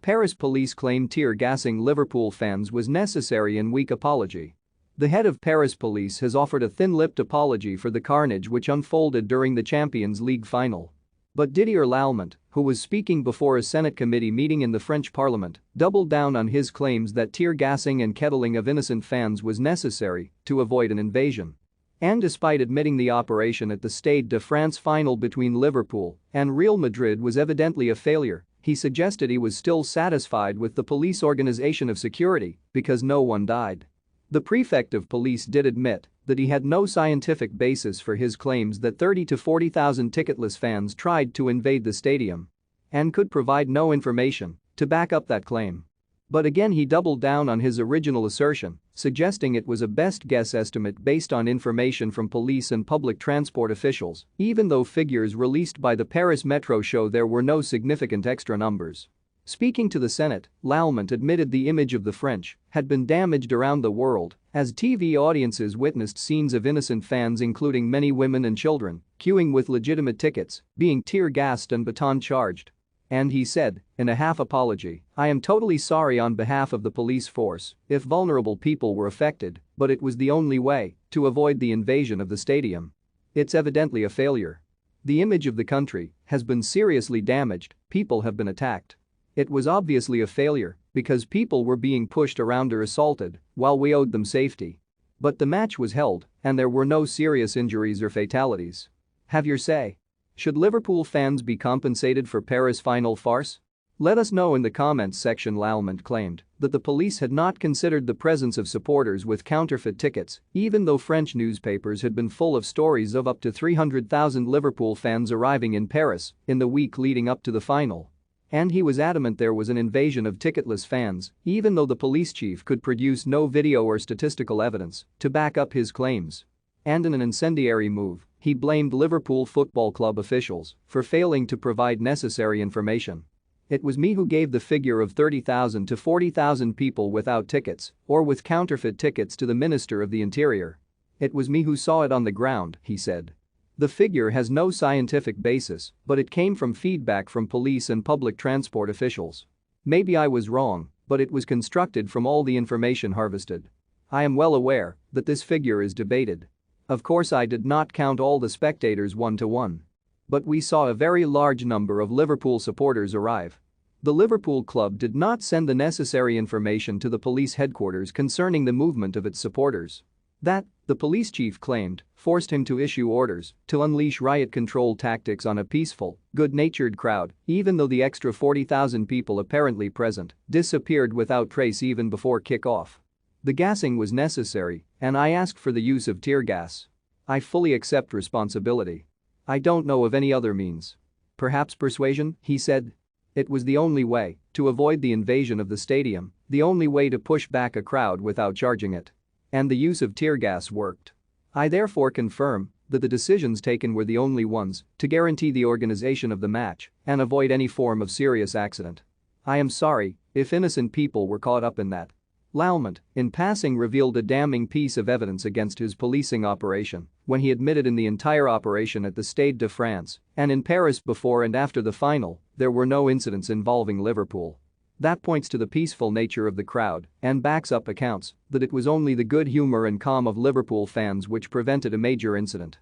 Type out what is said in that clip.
Paris police claim tear gassing Liverpool fans was necessary in weak apology. The head of Paris police has offered a thin-lipped apology for the carnage which unfolded during the Champions League final. But Didier Lallement, who was speaking before a Senate committee meeting in the French parliament, doubled down on his claims that tear gassing and kettling of innocent fans was necessary to avoid an invasion. And despite admitting the operation at the Stade de France final between Liverpool and Real Madrid was evidently a failure, he suggested he was still satisfied with the police organization of security because no one died. The prefect of police did admit that he had no scientific basis for his claims that 30,000 to 40,000 ticketless fans tried to invade the stadium and could provide no information to back up that claim. But again he doubled down on his original assertion, suggesting it was a best guess estimate based on information from police and public transport officials, even though figures released by the Paris Metro show there were no significant extra numbers. Speaking to the Senate, Lallement admitted the image of the French had been damaged around the world as TV audiences witnessed scenes of innocent fans including many women and children queuing with legitimate tickets, being tear-gassed and baton-charged. And he said, in a half apology, "I am totally sorry on behalf of the police force if vulnerable people were affected, but it was the only way to avoid the invasion of the stadium. It's evidently a failure. The image of the country has been seriously damaged, people have been attacked. It was obviously a failure because people were being pushed around or assaulted while we owed them safety. But the match was held and there were no serious injuries or fatalities. Have your say. Should Liverpool fans be compensated for Paris final farce? Let us know in the comments section." Lallement claimed that the police had not considered the presence of supporters with counterfeit tickets, even though French newspapers had been full of stories of up to 300,000 Liverpool fans arriving in Paris in the week leading up to the final. And he was adamant there was an invasion of ticketless fans, even though the police chief could produce no video or statistical evidence to back up his claims. And in an incendiary move, he blamed Liverpool Football Club officials for failing to provide necessary information. "It was me who gave the figure of 30,000 to 40,000 people without tickets or with counterfeit tickets to the Minister of the Interior. It was me who saw it on the ground," he said. The figure has no scientific basis, but it came from feedback from police and public transport officials. Maybe I was wrong, but it was constructed from all the information harvested. I am well aware that this figure is debated. Of course I did not count all the spectators one-to-one. But we saw a very large number of Liverpool supporters arrive. The Liverpool club did not send the necessary information to the police headquarters concerning the movement of its supporters. That, the police chief claimed, forced him to issue orders to unleash riot control tactics on a peaceful, good-natured crowd, even though the extra 40,000 people apparently present disappeared without trace even before kick-off. The gassing was necessary, and I asked for the use of tear gas. I fully accept responsibility. I don't know of any other means. Perhaps persuasion," he said. "It was the only way to avoid the invasion of the stadium, the only way to push back a crowd without charging it. And the use of tear gas worked. I therefore confirm that the decisions taken were the only ones to guarantee the organization of the match and avoid any form of serious accident. I am sorry if innocent people were caught up in that." Lallement, in passing, revealed a damning piece of evidence against his policing operation when he admitted in the entire operation at the Stade de France and in Paris before and after the final, there were no incidents involving Liverpool. That points to the peaceful nature of the crowd and backs up accounts that it was only the good humor and calm of Liverpool fans which prevented a major incident.